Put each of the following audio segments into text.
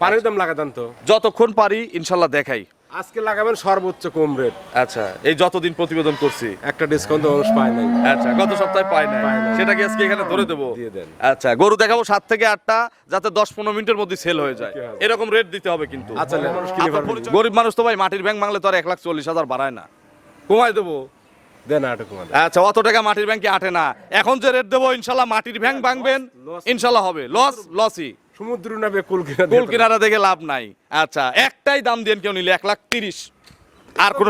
পানির দাম লাগাতেন তো যতক্ষণ পারি ইনশাল্লাহ দেখাই। আজকে লাগাবেন সর্বোচ্চ কম রেট। আচ্ছা, এই যতদিন প্রতিবেদন করছি একটা ডিসকাউন্ট মানুষ পায় নাই। আচ্ছা, গত সপ্তাহে পাই নাই, সেটা কি আজকে এখানে ধরে দেবো? দিয়ে দেন। আচ্ছা, গরু দেখাবো 7 থেকে 8টা, যাতে 10-15 মিনিটের মধ্যে সেল হয়ে যায়, এরকম রেট দিতে হবে কিন্তু। আচ্ছা, মানুষ কিনে পারবে। গরিব মানুষ তো ভাই মাটির ব্যাংক মাংলে তো আর 1,40,000 বাড়ায় না, কমাই দেবো। দেন আটক মানে। আচ্ছা, অত টাকা মাটির ব্যাংকে আটে না। এখন যে রেট দেবো ইনশাল্লাহ মাটির ব্যাংক ভাঙবেন, ইনশাল্লাহ হবে। লসই সমুদ্র নাবে কুল কিনারা দেখে লাভ নাই। আচ্ছা, একটাই দাম দেন কেউ নিলে 1,30,000, আর কোন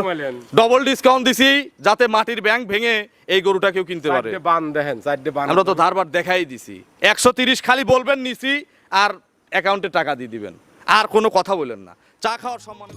ডবল ডিসকাউন্ট দিছি যাতে মাটির ব্যাংক ভেঙে এই গরুটা কেউ কিনতে পারে। বান দেখেন, চারটে বান আমরা তো ধারবার দেখাই দিছি। 130 খালি বলবেন নিছি, আর অ্যাকাউন্টে টাকা দিয়ে দিবেন, আর কোনো কথা বলেন না। চা খাওয়ার সম্মান।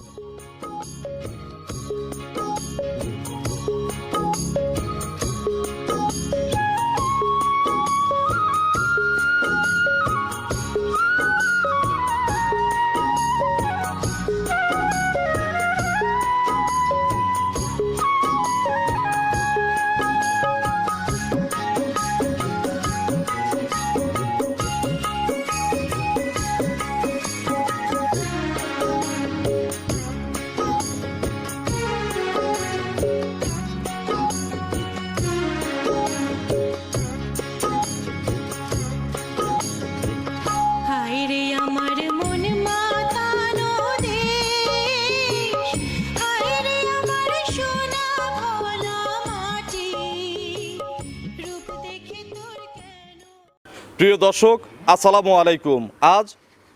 প্রিয় দর্শক, আসসালামু আলাইকুম। আজ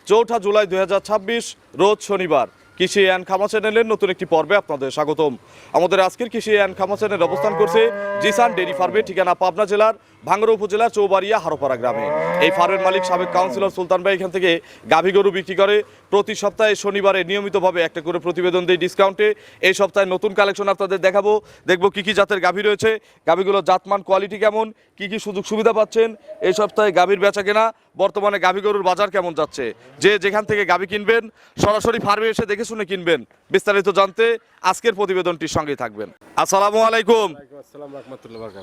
4 জুলাই 2026, রোজ শনিবার। কৃষি অ্যান্ড খামা চ্যানেলের নতুন একটি পর্বে আপনাদের স্বাগতম। আমাদের আজকের কৃষি অ্যান্ড খামা চ্যানেল অবস্থান করছে জিসান ডেইরি ফার্মে, ঠিকানা পাবনা জেলার ভাঙ্গুড়া উপজেলার চৌবাড়িয়া হারোপাড়া গ্রামে। এই ফার্মের মালিক সাবেক কাউন্সিলর সুলতান ভাই এখান থেকে গাভী গরু বিক্রি করে। প্রতি সপ্তাহে শনিবারে নিয়মিতভাবে একটা করে প্রতিবেদন দেয় ডিসকাউন্টে। এই সপ্তাহে নতুন কালেকশন আপনাদের দেখাবো, দেখবো কী কী জাতের গাভী রয়েছে, গাভীগুলোর জাতমান কোয়ালিটি কেমন, কী কী সুযোগ সুবিধা পাচ্ছেন। এই সপ্তাহে গাভীর বেচা কেনা, বর্তমানে গাভী গরুর বাজার কেমন যাচ্ছে, যে যেখান থেকে গাভী কিনবেন সরাসরি ফার্মে এসে দেখে শুনে কিনবেন। বিস্তারিত জানতে আজকের প্রতিবেদনটির সঙ্গে থাকবেন। আসসালামু আলাইকুম।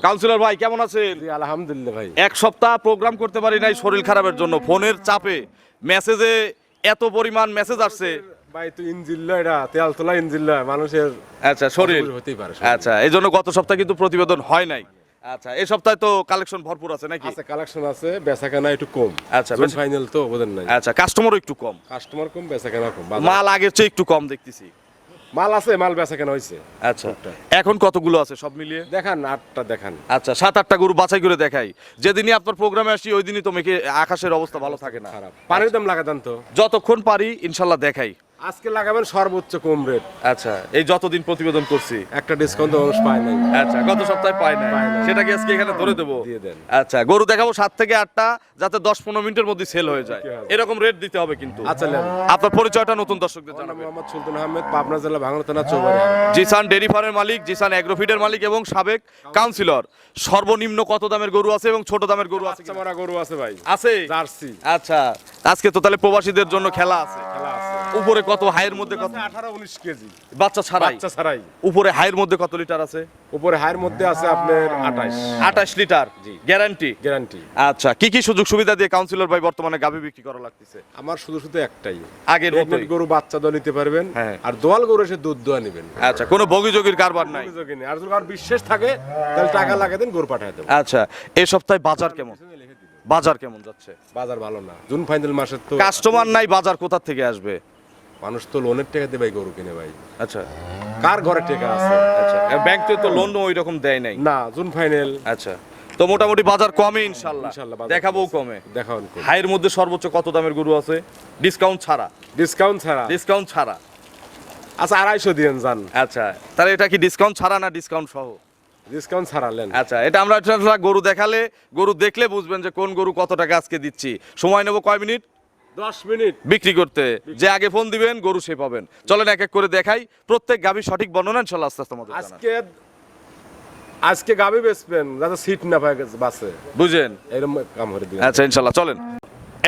কাউন্সিলর ভাই কেমন আছেন? আলহামদুলিল্লাহ ভাই। এক সপ্তাহ প্রোগ্রাম করতে পারি নাই শরীর খারাপের জন্য, ফোনের চাপে, মেসেজে এত পরিমাণ মেসেজ আসছে ভাই। তো ইঞ্জিল্লা, এটা তেল তোলা ইঞ্জিল্লা মানুষের। আচ্ছা, শরীর হতেই পারে। আচ্ছা, এই জন্য গত সপ্তাহে কিন্তু প্রতিবেদন হয় নাই। আচ্ছা, এই সপ্তাহে তো কালেকশন ভরপুর আছে নাকি? আছে, কালেকশন আছে, বেচাকেনা একটু কম। আচ্ছা, ফাইনাল তো বোঝেন নাই। আচ্ছা, কাস্টমারও একটু কম, কাস্টমার কম, বেচাকেনা কম, মাল আগের চেয়ে একটু কম দেখতেছি। মাল আছে, মাল বেচাকেনা হইছে। আচ্ছা, এখন কতগুলো আছে সব মিলিয়ে? দেখান 8টা দেখান। আচ্ছা, 7-8টা গরু বাছাই করে দেখাই। যেদিনই আপনার প্রোগ্রামে আসি ওই দিনই তো মেঘে আকাশের অবস্থা ভালো থাকে না। পানির দাম লাগাতেন তো যতক্ষণ পারি ইনশাল্লাহ দেখাই। আজকে লাগাবেন সর্বোচ্চ কম রেট। আচ্ছা, এই যতদিন প্রতিবেদন করছি একটা ডিসকাউন্ট মানুষ পায় নাই। আচ্ছা, গত সপ্তাহে পাই নাই, সেটা কি আজকে এখানে ধরে দেবো? দিয়ে দেন। আচ্ছা, গরু দেখাবো 7 থেকে 8টা, যাতে 10-15 মিনিটের মধ্যে সেল হয়ে যায়, এরকম রেট দিতে হবে কিন্তু। আচ্ছা, আপনার পরিচয়টা নতুন দর্শকদের জানাবেন। মোহাম্মদ সুলতান আহমেদ, পাবনা জেলা ভাঙ্গুড়া থানা চৌবাড়িয়া। জিসান ডেইরি ফার্মের মালিক, জিসান এগ্রোফিডের মালিক এবং সাবেক কাউন্সিলর। সর্বনিম্ন কত দামের গরু আছে এবং ছোট দামের গরু আছে? বাচ্চা মারা গরু আছে ভাই, আছে জার্সি। আচ্ছা, আজকে তো তাহলে প্রবাসীদের জন্য খেলা আছে। উপরে কত হাইয়ের মধ্যে কত? 18-19 কেজি বাচ্চা ছাড়াই। উপরে হাইয়ের মধ্যে কত লিটার আছে? উপরে হাইয়ের মধ্যে আছে আপনার 28 লিটার গ্যারান্টি। আচ্ছা, কি কি সুযোগ সুবিধা দিয়ে কাউন্সিলর ভাই বর্তমানে গাভী বিক্রি করা লাগতেছে? আমার শুধু একটাই, আগের মতোই গরু বাচ্চা দোয়া নিতে পারবেন, হ্যাঁ, আর দোয়াল গরু এসে দুধ দোয়া নেবেন। আচ্ছা, কোনো বগিযোগীর কারবার নাই। আর যদি কারো বিশ্বাস থাকে তাহলে টাকা লাগিয়ে দেন, গরু পাঠিয়ে দেব। আচ্ছা, এই সপ্তাহে বাজার কেমন যাচ্ছে? বাজার ভালো না, জুন ফাইনাল মাসের তো কাস্টমার নাই, বাজার কোথা থেকে আসবে? মানুষ তো লোনের টাকা দিয়ে ভাই গরু কিনে ভাই। আচ্ছা, কার ঘরে টাকা আছে? আচ্ছা, ব্যাংক থেকে তো লোন ওই রকম দেয় নাই না, জুন ফাইনাল। আচ্ছা, তো মোটামুটি বাজার কমে ইনশাআল্লাহ দেখাবো কমে। দেখান। হাইয়ের মধ্যে সর্বোচ্চ কত দামের গরু আছে ডিসকাউন্ট ছাড়া? ডিসকাউন্ট ছাড়া আচ্ছা 250 দিয়েন জান। আচ্ছা, তাহলে এটা কি ডিসকাউন্ট ছাড়া না ডিসকাউন্ট সহ? ডিসকাউন্ট ছাড়ালেন। আচ্ছা, এটা আমরা গরু দেখালে, গরু দেখলে বুঝবেন যে কোন গরু কত টাকা আজকে দিচ্ছি। সময় নেব কয় মিনিট? 10 মিনিট বিক্রি করতে। যে আগে ফোন দিবেন গরু সে পাবেন। চলেন এক এক করে দেখাই, প্রত্যেক গাভীর সঠিক বর্ণনা ইনশাআল্লাহ আস্তে আস্তে আমাদের জানাবেন। আজকে গাভী বেচবেন যাতে সিট না পায় বাসে, বুঝেন? এরকম কাম করে দিবেন। আচ্ছা, ইনশাআল্লাহ চলেন।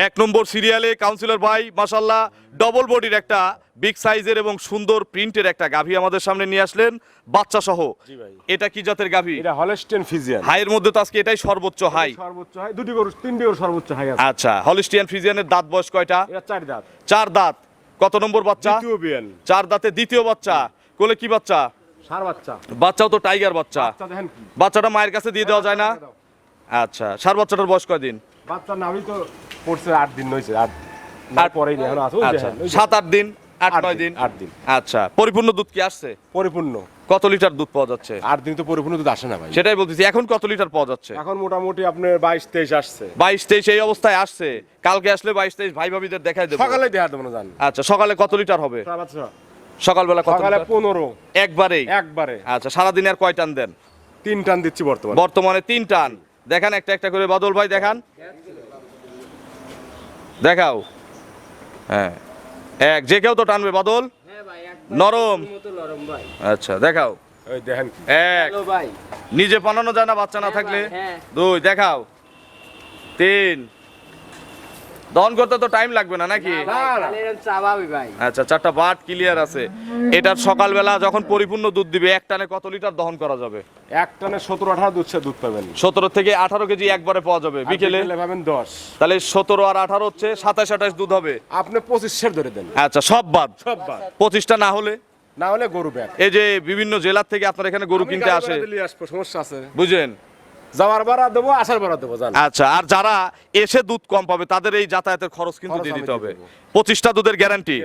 এক নম্বর সিরিয়ালে কাউন্সিলর ভাই মাশাল্লাহ ডবল বডির একটা বিগ সাইজের এবং সুন্দর প্রিন্টের একটা গাভী আমাদের সামনে নিয়ে আসলেন বাচ্চা সহ। জি ভাই। এটা কি জাতের গাভী? এটা হলস্টিয়ান ফ্রিজিয়ান। হাইয়ের মধ্যে তো আজকে এটাই সর্বোচ্চ হাই। সর্বোচ্চ হাই দুটি গরু, তিনটি গরু সর্বোচ্চ হাই আছে। আচ্ছা, হলিস্টিয়ান ফ্রিজিয়ানের দাঁত বয়স কয়টা? এটা 4 দাঁত। 4 দাঁত। কত নম্বর বাচ্চা? দ্বিতীয় বিয়ান। 4 দাঁতে দ্বিতীয় বাচ্চা। কোলে কি বাচ্চা? সার বাচ্চা। বাচ্চাও তো টাইগার বাচ্চা। বাচ্চা দেখেন কি? বাচ্চাটা মায়ের কাছে দিয়ে দেওয়া যায় না? আচ্ছা, সার বাচ্চাটার বয়স কয়দিন? বাচ্চার নামই তো পড়ছে 8 দিন হইছে। 8 পরেই না এখন আছে। ওই আচ্ছা, দেখেন, ওই যে 7-8 দিন, 8-9 দিন। 8 দিন। আচ্ছা, পরিপূর্ণ দুধ কি আসছে? পরিপূর্ণ। কত লিটার দুধ পাওয়া যাচ্ছে? 8 দিন তো পরিপূর্ণ দুধ আসে না ভাই। সেটাই বলতেছি, এখন কত লিটার পাওয়া যাচ্ছে? এখন মোটামুটি আপনার 22-23 আসছে। 22-23 এই অবস্থায় আসছে। কালকে আসলে 22-23 ভাই ভাবিদের দেখাই দেবো। সকালে দেখা দেবো না জান। আচ্ছা, সকালে কত লিটার হবে? সার বাচ্চা। সকালবেলা কত সকালে লিটার? 15 একবারেই? একবারে। আচ্ছা, সারাদিন আর কয় টান দেন? 3 টান দিচ্ছি বর্তমানে। বর্তমানে 3 টান। দেখান একটা একটা করে বাদল ভাই, দেখান, দেখাও। হ্যাঁ, এক যে কেউ তো টানবে বাদল। নরম। আচ্ছা, দেখাও। ওই দেখেন কি? এক, নিজে বানানো যায় না বাচ্চা না থাকলে। 2 দেখাও। 3 দহন করতে তো টাইম লাগবে না নাকি? আচ্ছা, 4টা বাট ক্লিয়ার আছে। এটার সকালবেলা যখন পরিপূর্ণ দুধ দিবে এক টানে কত লিটার দহন করা যাবে? এক টানে 17-18 দুধ পাবেন। 17 থেকে 18 কেজি একবারে পাওয়া যাবে। আর বিকেলে পাবেন 10। তাহলে 17 আর 18 হচ্ছে 27-28 দুধ হবে। আপনি 25 ধরে দেন। আচ্ছা, সব বাদ। সব বাদ। 25টা না হলে? না হলে গরু ব্যাগ। এই যে বিভিন্ন জেলার থেকে আপনার এখানে গরু কিনতে আসে, সমস্যা আছে। বুঝেন? যাওয়ার ভাড়া দেবো, আসার ভাড়া দেবো জান। আচ্ছা, আর যারা এসে দুধ কম পাবে তাদের এই যাতায়াতের খরচ কিন্তু খরচ দিয়ে আমি দিতে দিয়ে হবে। দেবো। 25টা দুধের গ্যারান্টি।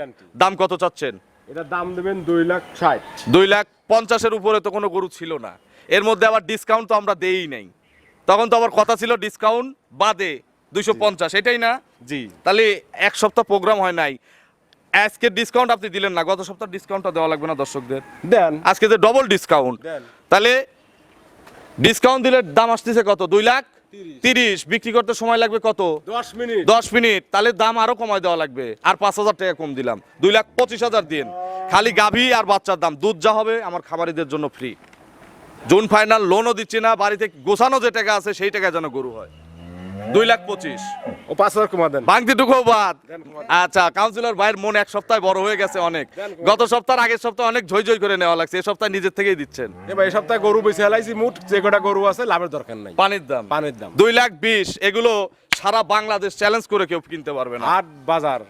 দাম কত চাচ্ছেন? এটা দাম দেবেন 2,60,000। 2,50,000-এর উপরে তো কোনো গরু ছিল না। এর মধ্যে আবার ডিসকাউন্ট তো আমরা দেই নাই। তখন তো আবার কথা ছিল ডিসকাউন্ট বাদে 250, এটাই না? জি। তাহলে এক সপ্তাহ প্রোগ্রাম হয় নাই, আজকে ডিসকাউন্ট আপনি দিলেন না। গত সপ্তাহ ডিসকাউন্টটা দেওয়া লাগবে না দর্শকদের? দেন। আজকে যে ডবল ডিসকাউন্ট, দেন। তাহলে ডিসকাউন্ট দিলে দাম আসতেছে কত? 2,30,000। বিক্রি করতে সময় লাগবে কত? 10 মিনিট। 10 মিনিট। তাহলে দাম আরো কমায় দেওয়া লাগবে। আর 5,000 টাকা কম দিলাম, 2,25,000 দিন। খালি গাভী আর বাচ্চার দাম। দুধ যা হবে আমার খামারিদের জন্য ফ্রি। জুন ফাইনাল লোনও দিচ্ছি না, বাড়িতে গোছানো যে টাকা আছে সেই টাকায় যেন গরু হয়। 2,25,000 ও 5,000 কমা দেন। বাংতিটুকু বাদ। আচ্ছা, কাউন্সিলর ভাইয়ের মন এক সপ্তাহে বড় হয়ে গেছে অনেক। গত সপ্তাহ আগের সপ্তাহে অনেক ঝই করে নেওয়া লাগছে, এই সপ্তাহে নিজের থেকেই দিচ্ছেন। এবার এই সপ্তাহে গরু বেঁচে হেলাইছি, মুট যে কটা গরু আছে লাভের দরকার নাই। পানির দাম। 2,20,000 এগুলো সারা বাংলাদেশ চ্যালেঞ্জ করে কেউ কিনতে পারবে না। হাট বাজার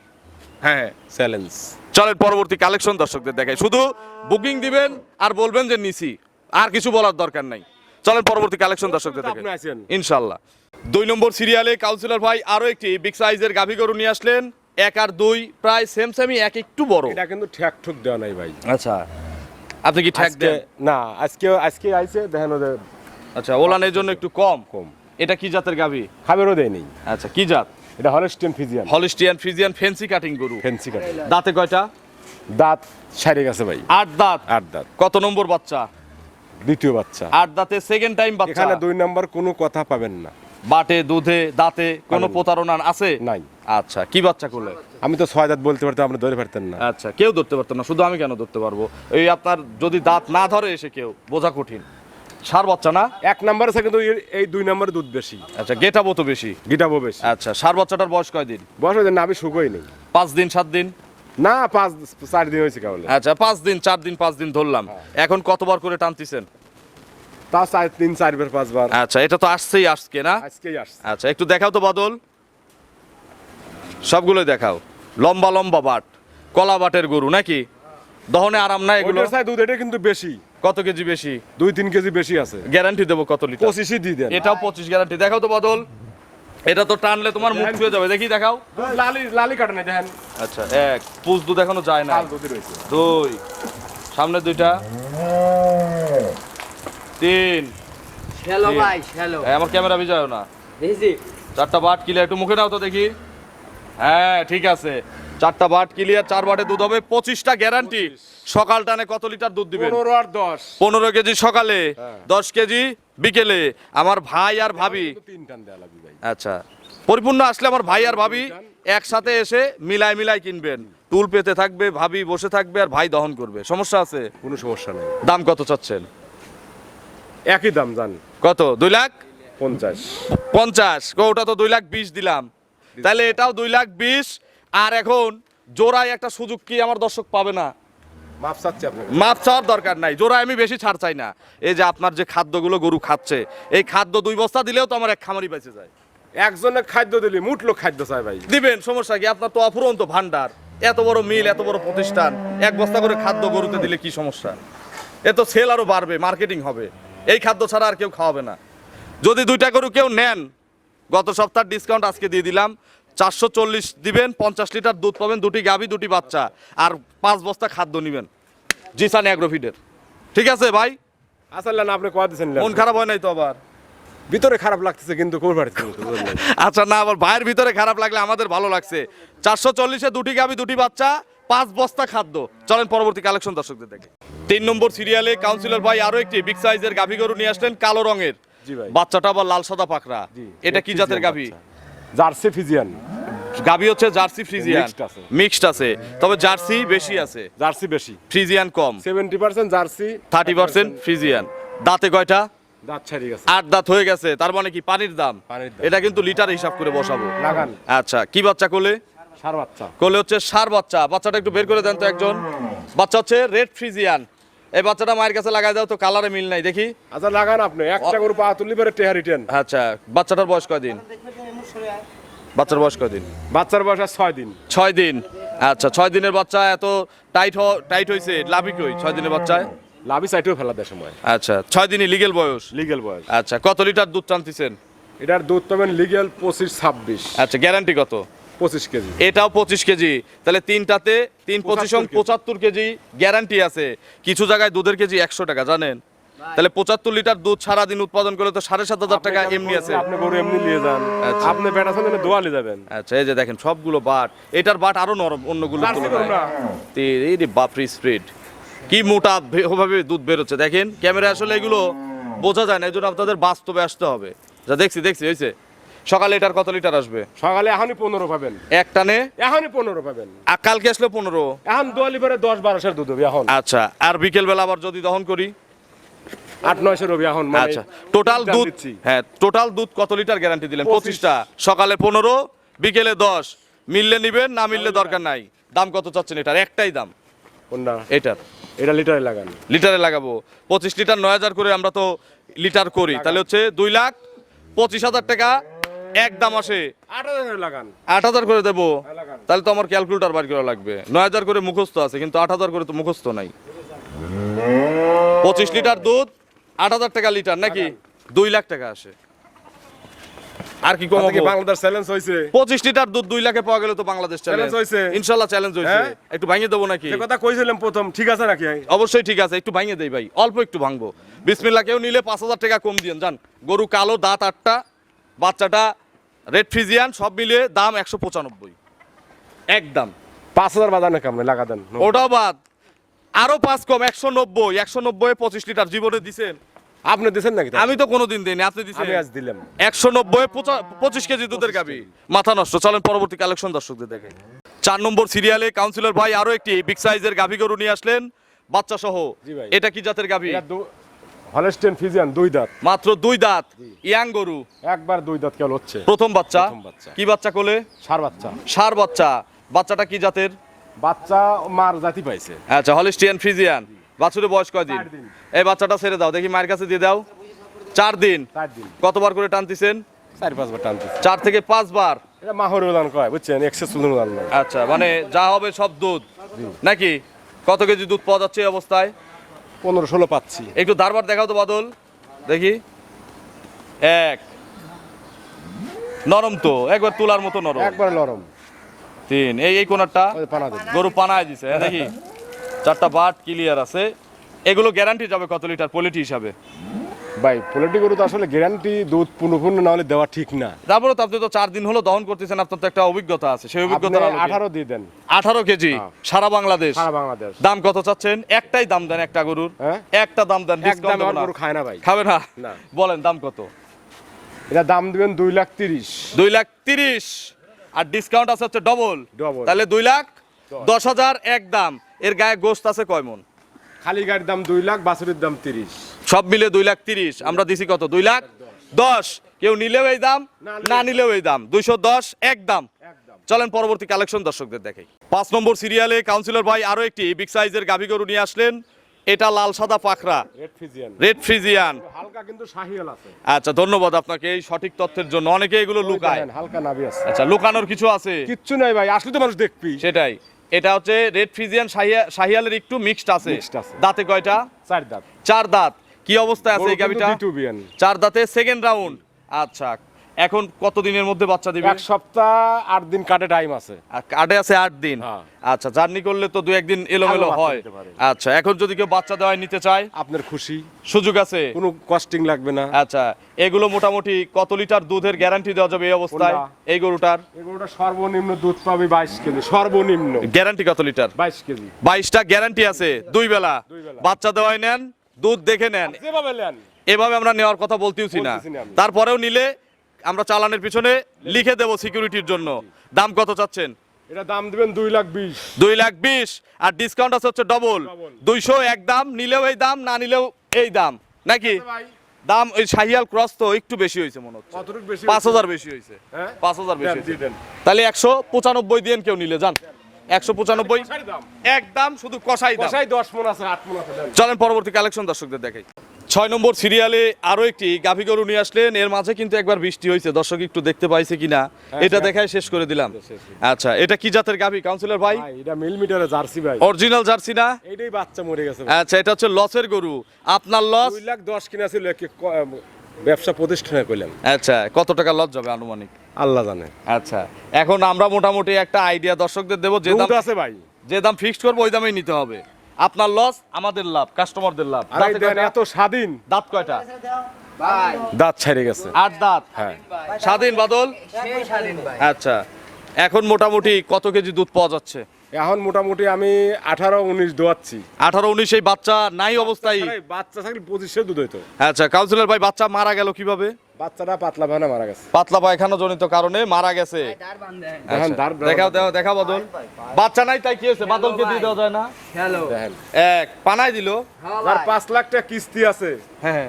হ্যাঁ, চ্যালেঞ্জ। চলেন পরবর্তী কালেকশন দর্শকদের দেখাই। শুধু বুকিং দিবেন আর বলবেন যে নিছি, আর কিছু বলার দরকার নাই। চলেন পরবর্তী কালেকশন দর্শকদের আপনি দেখাই আছেন। ইনশাআল্লাহ। 2 নম্বর সিরিয়ালে কাউন্সিলর ভাই আরো একটি বিগ সাইজের গাভী গরু নিয়ে আসলেন। 1 আর 2 প্রায় সেমই, এক একটু বড়। এটা কিন্তু ঠ্যাক ঠুক দেওয়া নাই ভাই। আচ্ছা, আপনি কি ঠ্যাক দেন? না, আজকে আইছে দেখেন ওদের আচ্ছা, ওলানের জন্য একটু কম। কম। এটা কি জাতের গাভী? খাবারও দেয় নেই। আচ্ছা, কি জাত? এটা Holstein Friesian. Holstein Friesian fancy cutting গরু। ফেন্সি কাটে। দাঁতে কয়টা? দাঁত সাইরে গেছে ভাই। 8 দাঁত। 8 দাঁত। কত নম্বর বাচ্চা? দ্বিতীয় বাচ্চা। 8 দাঁতে সেকেন্ড টাইম বাচ্চা। এখানে 2 নাম্বার কোনো কথা পাবেন না। বাটে দুধে দাঁতে কোনো প্রতারণা আছে? নাই। আচ্ছা, কি বাচ্চা করলে? আমি তো 6 দাঁত বলতে পারতাম, আপনি ধরে পারতেন না। আচ্ছা, কেউ ধরতে পারতো না, শুধু আমি কেন ধরতে পারবো? এই আপনার যদি দাঁত না ধরে এসে কেউ, বোঝা কঠিন। সার বাচ্চা না? 1 নাম্বারে থেকে কিন্তু এই 2 নাম্বারে দুধ বেশি। আচ্ছা, গেটাবো তো বেশি। গিটাবো বেশি। আচ্ছা, সার বাচ্চাটার বয়স কয়দিন? বয়স হয়েছে না, আমি শুকোই নেই। 5 দিন 7 দিন? না, 4 দিন হয়েছে কেবল। আচ্ছা, 5 দিন 4 দিন 5 দিন ধরলাম। এখন কতবার করে টানতেছেন? তা 3-4 বার 5 বার। আচ্ছা, এটা তো আসছেই আজকে না? আজকেই আসছে। আচ্ছা, একটু দেখাও তো বাদল, সবগুলোই দেখাও। লম্বা লম্বা বাট, কলা বাটের গরু নাকি? দহনে আরাম না এগুলো? ওইটার চাই দুধ এটা কিন্তু বেশি। কত কেজি বেশি? 2-3 কেজি বেশি আছে। গ্যারান্টি দেবো কত লিটার? 25 দিয়ে দেন। এটাও 25 গ্যারান্টি। দেখাও তো বাদল, এটা তো টানলে তোমার মুখ ছুঁয়ে যাবে। দেখি দেখাও। লালি কাটে না দেখেন। আচ্ছা, 1 পুষ দুধ এখনো যায় না। লাল দুধই রয়েছে। 2 সামনে 2টা 3 হ্যালো ভাই, হ্যালো। আমার ক্যামেরা ভিজাও না। দেখছি 4টা বাট ক্লিয়ার, একটু মুখে নাও তো দেখি। হ্যাঁ, ঠিক আছে। 4টা বাট ক্লিয়ার, 4 বাটে দুধ হবে। 25টা গ্যারান্টি। সকাল টানে কত লিটার দুধ দিবেন? 15 আর 10। 15 কেজি সকালে, 10 কেজি বিকেলে। আমার ভাই আর ভাবি, 3 টান দেয়া লাগবে ভাই। আচ্ছা, পরিপূর্ণ আসলে আমার ভাই আর ভাবি একসাথে এসে মিলাই কিনবেন। টুল পেতে থাকবে, ভাবি বসে থাকবে আর ভাই দহন করবে। সমস্যা আছে? কোনো সমস্যা নেই। দাম কত চাচ্ছেন? একই দাম জান। কত? 2,50,000? 50। 50? ওটা তো 2,20,000 দিলাম। তাহলে এটাও 2,20,000। আর এখন জোড়ায় একটা সুযোগ কি আমার দর্শক পাবে না? মাপ চাচ্ছি আপনাকে। মাপ চাওয়ার দরকার নাই, জোড়ায় আমি বেশি ছাড় চাই না। এই যে আপনার যে খাদ্যগুলো গরু খাচ্ছে, এই খাদ্য 2 বস্তা দিলেও তো আমার এক খামারি বেঁচে যায়। একজনের খাদ্য দিলি মুঠ লোক খাদ্য চাই ভাই। দিবেন, সমস্যা কি? আপনার তো অফুরন্ত ভান্ডার, এত বড় মিল, এত বড় প্রতিষ্ঠান, 1 বস্তা করে খাদ্য গরুতে দিলে কি সমস্যা? এ তো সেল আরো বাড়বে, মার্কেটিং হবে। এই খাদ্য ছাড়া আর কেউ খাওয়াবে না। যদি 2টা গরু কেউ নেন, গত সপ্তাহ ডিসকাউন্ট আজকে দিয়ে দিলাম, 440 দিবেন, 50 লিটার দুধ পাবেন, 2টি গাভী 2টি বাচ্চা, আর 5 বস্তা খাদ্য নিবেন জিসান অ্যাগ্রোফিডের। ঠিক আছে ভাই? আসলে না আপনি কয়া দিচ্ছেন মন খারাপ হয় নাই তো আবার? ভিতরে খারাপ লাগতেছে কিন্তু কোন পারছি আচ্ছা না, আবার ভাইয়ের ভিতরে খারাপ লাগলে আমাদের ভালো লাগছে। 440-এ 2টি গাভী 2টি বাচ্চা, 5 বস্তা খাদ্য। চলেন পরবর্তী কালেকশন দর্শকদের দেখে। 3 নম্বর সিরিয়ালে কাউন্সিলর ভাই আরো একটি বিগ সাইজের গাভী গরু নিয়ে আসলেন, কালো রঙের। জি ভাই। বাচ্চাটা আবার লাল সাদা পাকড়া। এটা কি জাতের গাভী? Jersey Friesian. গাভী হচ্ছে জার্সি ফ্রিজিয়ান, Mixed আছে। মিক্সড আছে, তবে জার্সি বেশি আছে, জার্সি বেশি, ফ্রিজিয়ান কম। 70% জার্সি, 30% ফ্রিজিয়ান। দাঁতে কয়টা? দাঁত ছাড়ি গেছে। 8 দাঁত হয়ে গেছে, তার মানে কি পানির দাম? পানির দাম। এটা কিন্তু লিটার হিসাব করে বসাবো। লাগান। আচ্ছা, কি বাচ্চা কোলে? সার বাচ্চা। কোলে হচ্ছে ষাঁড় বাচ্চা। বাচ্চাটা একটু বের করে দেন তো একজন। বাচ্চা হচ্ছে রেড ফ্রিজিয়ান। এই বাচ্চাটা মায়ের কাছে লাগাই দাও তো, কালারে মিল নাই দেখি। আচ্ছা লাগান আপনি, একটা গরু পা তুললি পরে টেহা রিটার্ন। আচ্ছা, বাচ্চাটার বয়স কয়দিন? বাচ্চার বয়স কয়দিন? বাচ্চার বয়স 6 দিন। 6 দিন। আচ্ছা, 6 দিনের বাচ্চা এত টাইট হয়েছে, লাভি কই 6 দিনের বাচ্চায়? লাভি সাইটেও ফেলা দেয় সময়। আচ্ছা, 6 দিনই লিগেল বয়স। লিগ্যাল বয়স। আচ্ছা, কত লিটার দুধ টানতেছেন? এটার দুধ পাবেন লিগ্যাল 25-26। আচ্ছা, গ্যারান্টি কত? 25 কেজি। এটাও 25 কেজি। তাহলে তিনটাতে 3 25 75 75 কেজি গ্যারান্টি আছে। কিছু জায়গায় দুধের কেজি 100 টাকা, জানেন? তাহলে 75 লিটার দুধ সারা দিন উৎপাদন করলে তো 7,500 টাকা এমনি আছে। আপনি গরু এমনি নিয়ে যান, আচ্ছা। আপনি বেটা শুনে দোয়ালে যাবেন। আচ্ছা, এই যে দেখেন সবগুলো বাট, এটার বাট আরো নরম অন্যগুলো জার্সি গরু না। এই রে বাপরি স্প্রিড, কি মোটা ভাবে দুধ বেরোচ্ছে দেখেন। ক্যামেরা আসলে এগুলো বোঝা যায় না, এই জন্য আপনাদের বাস্তবে আসতে হবে। যা দেখছি হয়েছে। সকালে এটার কত লিটার আসবে? সকালে এখনই 15 পাবেন, এক টানে? এখনই 15 পাবেন। আর কালকে আসলে 15? এখন দোয়ালি পরে 10-12 দুধ হবে এখন। আচ্ছা, আর বিকেল বেলা আবার যদি দহন করি 8-9 হবে এখন। মানে আচ্ছা, টোটাল দাম দুধ, দিচ্ছি। হ্যাঁ টোটাল দুধ কত লিটার গ্যারান্টি দিলেন? 25 25টা। সকালে 15, বিকেলে 10। মিললে নিবেন, না মিললে দরকার নাই। দাম কত চাচ্ছেন এটার? একটাই দাম কোনটা? এটার। এটা লিটারে লাগান। লিটারে লাগাবো 25 লিটার 9,000 করে আমরা তো লিটার করি, তাহলে হচ্ছে 2,25,000 টাকা এক দাম আসে। 8,000 লাগান। 8,000 করে দেবো, লাগান। তাহলে তো আমার ক্যালকুলেটর বার করা লাগবে। 9,000 করে মুখস্থ আছে, কিন্তু 8,000 করে তো মুখস্থ নাই। 25 লিটার দুধ 8,000 টাকা লিটার নাকি? 2 লাখ টাকা আসে। আর কি আপনি কি কমাবো? বাংলাদেশ চ্যালেঞ্জ হইছে? 25 লিটার দুধ 2 লাখে পাওয়া গেলে তো বাংলাদেশ চ্যালেঞ্জ Challenge হয়েছে? ইনশাআল্লাহ চ্যালেঞ্জ হয়েছে। হ্যাঁ? একটু ভাঙিয়ে দেবো নাকি? যে কথা কইছিলাম প্রথম, ঠিক আছে নাকি? অবশ্যই ঠিক আছে, একটু ভাঙিয়ে দেই ভাই, অল্প একটু ভাঙবো। বিসমিল্লাহ, কেউ নিলে 5,000 টাকা কম দিয়েন যান। গরু কালো, দাঁত 8টা, বাচ্চাটা রেড ফ্রিজিয়ান, সব মিলিয়ে দাম 195 একদম। 5,000 বাজার নাকি আপনি লাগা দেন। ওটাও বাদ, আরো 5 কম, 190। 190 25 লিটার জীবনে দিছেন? আপনি দিছেন নাকি? আমি তো কোনোদিন দিইনি, আপনি দিছেন। আমি আজ দিলাম। 190 25 কেজি দুধের গাবি, মাথা নষ্ট। চলেন পরবর্তী কালেকশন দর্শকদের দেখে। 4 নম্বর সিরিয়ালে কাউন্সিলর ভাই আরো একটি বিগ সাইজের গাভী গরু নিয়ে আসলেন, বাচ্চা সহ। জি ভাই। এটা কি জাতের গাভী? এটা হলস্টেইন ফিজিয়ান, 2 দাঁত। মাত্র 2 দাঁত, ইয়াং গরু, একবার 2 দাঁত কেবল হচ্ছে। প্রথম বাচ্চা। প্রথম বাচ্চা। কি বাচ্চা কোলে? সার বাচ্চা। ষাঁড় বাচ্চা। বাচ্চাটা কি জাতের? বাচ্চা মার জাতি পাইছে। আচ্ছা, হলিস্টিয়ান ফ্রিজিয়ান। বাছুরের বয়স কয়দিন? 4 দিন। এই বাচ্চাটা ছেড়ে দাও দেখি, মায়ের কাছে দিয়ে দাও। 4 দিন। 4 দিন। কতবার করে টানতেছেন? 4-5 বার টানতেছে। 4 থেকে 5 বার। এটা মাহর উদান কয়, বুঝছেন? এক্সেস উদান না। আচ্ছা, মানে যা হবে সব দুধ নাকি? কত কেজি দুধ পাওয়া যাচ্ছে এই অবস্থায়? 15-16 পাচ্ছি। একটু ধারবার দেখাও তো বাদল দেখি। এক, নরম তো, একবার তুলার মতো নরম। একবার নরম। 3, এই কোনারটা ওই পানা দেন। গরু পানায় দিছে, হ্যাঁ দেখি। 4টা বাট ক্লিয়ার আছে। এগুলো গ্যারান্টি যাবে কত লিটার পোলিটি হিসাবে? ভাই পোল্ট্রি গরু তো আসলে গ্যারান্টি দুধ পূর্ণ না হলে দেওয়া ঠিক না। তারপরে তো আপনি তো 4 দিন হলো দহন করতেছেন, আপনার তো একটা অভিজ্ঞতা আছে, সেই আপনি অভিজ্ঞতার আলোকে 18 দিয়ে দেন। 18 কেজি হ্যাঁ। সারা বাংলাদেশ। সারা বাংলাদেশ। দাম কত চাচ্ছেন? একটাই দাম দেন একটা গরুর, হ্যাঁ? একটা দাম দেন, একদম ডিসকাউন্ট আমার দেব না। গরু খায় না ভাই। খাবে না? না। বলেন দাম কত? এটা দাম দিবেন 2,30,000। 2,30,000 আর ডিসকাউন্ট আছে হচ্ছে ডবল। Double। তাহলে 2,10,000 এক দাম। এর গায়ে গোশত আছে কয় মণ? খালি গাড়ির দাম 2 লাখ, বাছুরের দাম 30। সব মিলে 2,30,000। আমরা দিছি কত? 2,10,000। কেউ নিলেও এই দাম, না নিলেও এই দাম, 210 একদম। একদম চলেন পরবর্তী কালেকশন দর্শকদের দেখাই। 5 নম্বর সিরিয়ালে কাউন্সিলর ভাই আরো একটি বিগ সাইজের গাভী গরু নিয়ে আসলেন। এটা লাল সাদা পাখরা, রেড ফিজিয়ান, রেড ফ্রিজিয়ান। হালকা কিন্তু শাহিয়াল আছে। আচ্ছা, ধন্যবাদ আপনাকে এই সঠিক তথ্যের জন্য। অনেকে এগুলো লুকায়। দেখেন, হালকা নাভি আছে। আচ্ছা, লুকানোর কিছু আছে? কিচ্ছু নাই ভাই, আসলে তো মানুষ দেখবি। সেটাই। এটা হচ্ছে রেড ফ্রিজিয়ান শাহিয়ালের একটু মিক্সড আছে। Mixed আছে। দাঁতে কয়টা? 4 দাঁত। 4 দাঁত। কি অবস্থায় আছে এই গাভীটা? বিটুবিয়ান। 4 দাঁতে সেকেন্ড রাউন্ড। আচ্ছা, এখন কত দিনের মধ্যে বাচ্চা দিবে? 1 সপ্তাহ 8 দিন কাটে টাইম আছে। আর কাটে আছে 8 দিন। হ্যাঁ। আচ্ছা, জার্নি করলে তো 2-1 দিন এলোমেলো ভালো বাচ্চা হয়। দিতে পারে। আচ্ছা, এখন যদি কেউ বাচ্চা দেওয়ায় নিতে চায় আপনার খুশি, সুযোগ আছে? কোনো কস্টিং লাগবে না। আচ্ছা, এগুলো মোটামুটি কত লিটার দুধের গ্যারান্টি দেওয়া যাবে এই অবস্থায়? কোনটা? এই গরুটার এগুলোটা সর্বনিম্ন দুধ পাবে 22 কেজি, সর্বনিম্ন গ্যারান্টি কত লিটার? 22 কেজি। 22টা গ্যারান্টি আছে, 2 বেলা। দুই বেলা। বাচ্চা দেওয়ায় নেন, দুধ দেখে নেন। যেভাবে নেন এভাবে আমরা নেওয়ার কথা বলতেওছি না। বলতেছি না আমি। তারপরেও নিলে আমরা চালানের পিছনে লিখে দেব সিকিউরিটির জন্য। দাম কত চাচ্ছেন? এটা দাম দিবেন 2,20,000। 2,20,000। আর ডিসকাউন্ট আছে হচ্ছে ডবল, 200 একদম। নিলেও এই দাম, না নিলেও এই দাম নাকি? ভাই দাম ওই শাহিয়াল ক্রস তো একটু বেশি হয়েছে মনে হচ্ছে। কতটুকু বেশি? 5,000 বেশি হয়েছে। হ্যাঁ? 5,000 বেশি দেন, হয়েছে। দেন। তাহলে 195 দিন কেউ নিলে যান। 195 কষাই দাম। একদম, শুধু কষাই দাম। কষাই 10 মণ আছে, 8 মণ আছে, দেন। চলেন পরবর্তী কালেকশন দর্শকদের দেখাই। 6 নম্বর সিরিয়ালে আরো একটি গাভী গরু নিয়ে আসলেন। এর মাঝে কিন্তু একবার বৃষ্টি হয়েছে, দর্শক একটু দেখতে পাইছে কিনা এটা দেখায় শেষ করে দিলাম। আচ্ছা, এটা কি জাতের গাভী কাউন্সিলর ভাই? ভাই এটা মিলিমিটারে জার্সি ভাই। অরিজিনাল জার্সি না? এইটাই বাচ্চা মরে গেছে। আচ্ছা, এটা হচ্ছে লসের গরু। আপনার লস? 2,10,000 কিনা ছিল, ব্যবসা প্রতিষ্ঠানে কইলাম। আচ্ছা, কত টাকা লস যাবে আনুমানিক? আল্লাহ জানে। আচ্ছা, এখন আমরা মোটামুটি একটা আইডিয়া দর্শকদের দেবো। যে দাম দুধ আছে ভাই। যে দাম ফিক্সড করবো ওই দামেই নিতে হবে। আপনার লস, আমাদের লাভ, কাস্টমারদের লাভ। আরে দাঁতে দেন, কয়টা? এত স্বাধীন। দাঁত কয়টা? ভাই দাঁত ছেড়ে গেছে। 8 দাঁত। হ্যাঁ। স্বাধীন বাদল। সেই স্বাধীন ভাই। আচ্ছা, এখন মোটামুটি কত কেজি দুধ পাওয়া যাচ্ছে? এখন মোটামুটি আমি 18-19 দোয়াচ্ছি। 18-19 এই বাচ্চা নাই অবস্থায়। বাচ্চা থাকলে 25 দুধ হইতো। আচ্ছা, কাউন্সিলর ভাই বাচ্চা মারা গেল কিভাবে? বাচ্চাটা পাতলা ভানা মারা গেছে। পাতলা পায়খানা জনিত কারণে মারা গেছে। দাঁড় বাঁধেন। এখন আচ্ছা, দাঁড় দেখাও বাদল। বাচ্চা নাই তাই কি হয়েছে? বাদলকে দিয়ে দেওয়া যায় না? হ্যালো। দেখেন, এক পানাই দিল। হ্যাঁ যার ভাই। 5 লাখ টাকা কিস্তি আছে হ্যাঁ,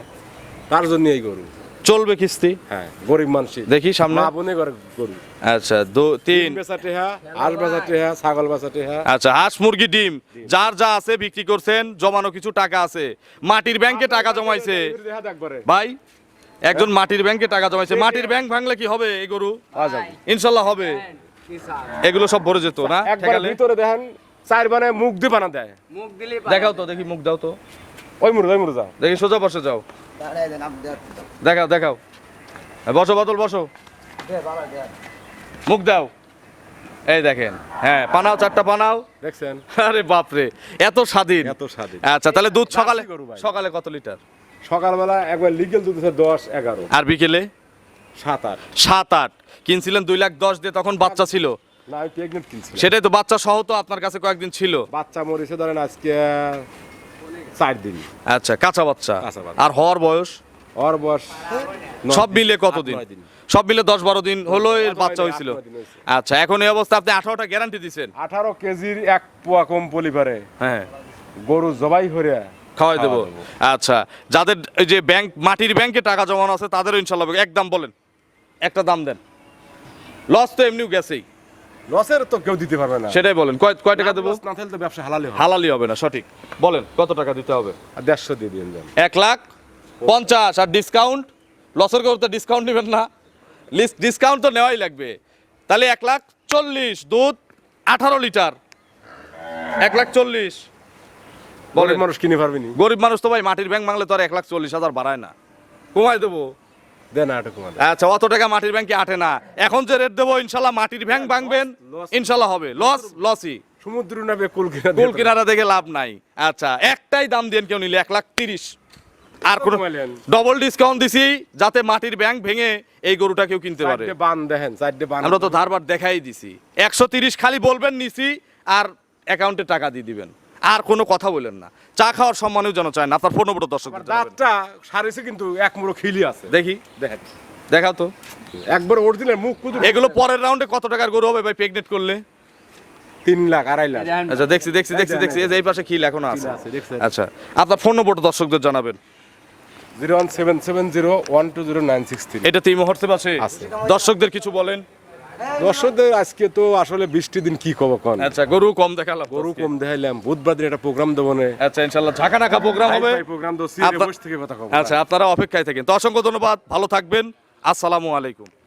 তার জন্য এই গরু। চলবে কিস্তি। হ্যাঁ, গরিব মানুষ। দেখি সামনে। মা বোনে গরু। আচ্ছা, 2-3। বেচা টেহা, হাঁস বেচা টেহা, ছাগল বেচা টেহা। আচ্ছা, হাঁস মুরগি ডিম যার যা আছে বিক্রি করছেন, জমানো কিছু টাকা আছে। মাটির ব্যাংকে টাকা জমাইছে দেখা দেখ একবারে। ভাই, একজন মাটির ব্যাংকে টাকা জমাইছে। মাটির ব্যাংক ভাঙলে কি হবে? এই গরু ইনশাল্লাহ হবে। কি স্যার? এগুলো সব ভরে যেত না একবার ঠেকালে? ভিতরে দেখেন 4 বানায় মুখ দিয়ে বানা দেয়। মুখ দিলি দেখাও তো দেখি, মুখ দাও তো ওই মুরজা। দেখি, সোজা বসে যাও। দেখাও। হ্যাঁ, বসো বাদল, বসো। মুখ দাও। এই দেখেন, হ্যাঁ, পানাও 4টা পানাও। দেখছেন? আরে বাপরে, এত স্বাধীন। এত স্বাধীন। আচ্ছা, তাহলে দুধ সকালে জার্সি গরু ভাই। সকালে কত লিটার? সকালবেলা একবার লিগেল দুধ আছে 10-11, আর বিকেলে 7-8। 7-8। কিনছিলেন 2,10,000 দিয়ে, তখন বাচ্চা ছিল। না, আমি প্রেগনেন্ট কিনছি। সেটাই তো, বাচ্চা সহ তো আপনার কাছে কয়েকদিন ছিল। বাচ্চা মরেছে ধরেন আজকে 4 দিন। আচ্ছা, কাঁচা বাচ্চা। কাঁচা বাচ্চা। আর হওয়ার বয়স ওর বয়স সব মিলে কতদিন? 8-9 দিন। সব মিলে 10-12 দিন হলো এর 8-9 বাচ্চা দিন, হয়েছিল। 8-9 দিন হয়েছে। আচ্ছা, এখন এই অবস্থা আপনি 18টা গ্যারান্টি দিচ্ছেন। 18 কেজির 1 পোয়া কম পলিভারে হ্যাঁ, গরু জবাই করে খাওয়াই দেবো। খাওয়া দেবো। আচ্ছা, যাদের এই যে ব্যাংক, মাটির ব্যাংকে টাকা জমানো আছে তাদেরও ইনশাল্লাহ হবে। একদম বলেন, একটা দাম দেন। লস তো এমনিও গেছেই, লসের তো কেউ দিতে পারবে না। সেটাই বলেন। কয় টাকা দেবো? লস না থাকলে তো ব্যবসা হালালি হবে। হালালি হবে না, সঠিক বলেন। কত টাকা দিতে হবে? আর 150 দিয়ে দিন দেন। 1,50,000। আর ডিসকাউন্ট? লসের করতে ডিসকাউন্ট নেবেন না? ডিসকাউন্ট তো নেওয়াই লাগবে। তাহলে 1,40,000 দুধ 18 লিটার। 1,40,000 বলেন। গরিব মানুষ কিনে পারবে নি। গরিব মানুষ তো ভাই মাটির ব্যাংক ভাঙলে তো আর 1,40,000 বাড়ায় না, কমাই দেবো। দেন আর একটু কমাতে। আচ্ছা, অত টাকা মাটির ব্যাংকে আটে না। এখন যে রেট দেবো ইনশাল্লাহ মাটির ব্যাংক ভাঙবেন, ইনশাল্লাহ হবে। লসই। সমুদ্র নাবে কুল কিনা কুল কিনারা দেখে লাভ নাই। আচ্ছা, একটাই দাম দেন কেউ নিলে 1,30,000। আর কোন কমাইলেন। ডবল ডিসকাউন্ট দিছি যাতে মাটির ব্যাংক ভেঙে এই গরুটা কেউ কিনতে পারে। চারটে বান দেখেন, 4টে বান। আমরা তো ধারবার দেখাই দিছি। 130 খালি বলবেন নিছি, আর অ্যাকাউন্টে টাকা দিয়ে দিবেন। আর কোনো কথা বলেন না। চা খাওয়ার সম্মানেও যেন চায় না। আপনার ফোন নম্বর দর্শক দাঁতটা সারিছে কিন্তু এক মুড়ো খিলি আছে। দেখি, দেখেন দেখাও তো। একবার অরিজিনাল মুখ কুদু। এগুলো পরের রাউন্ডে কত টাকার গরু হবে ভাই প্রেগনেন্ট করলে? 3 লাখ 2.5 লাখ। আচ্ছা, দেখছি এই যে এই পাশে খিল এখনো আছে। আছে, দেখছেন? আচ্ছা, আপনার ফোন নম্বরটা দর্শকদের জানাবেন। 01770120963 এটা তো এই মুহূর্তে আছে আছে। দর্শকদের কিছু বলেন। দর্শকদের আজকে তো আসলে বৃষ্টি দিন কি কব কোন আচ্ছা, গরু কম দেখালাম গরু কম দেখাইলাম, বুধবার দিন একটা প্রোগ্রাম দেবো না, আচ্ছা ইনশাল্লাহ ঝাঁকা নাকা প্রোগ্রাম হবে। প্রোগ্রাম তো আপনার- বসে থেকে কথা কব। আচ্ছা, আপনারা অপেক্ষায় থাকেন। তো অসংখ্য ধন্যবাদ, ভালো থাকবেন, আসসালামু আলাইকুম।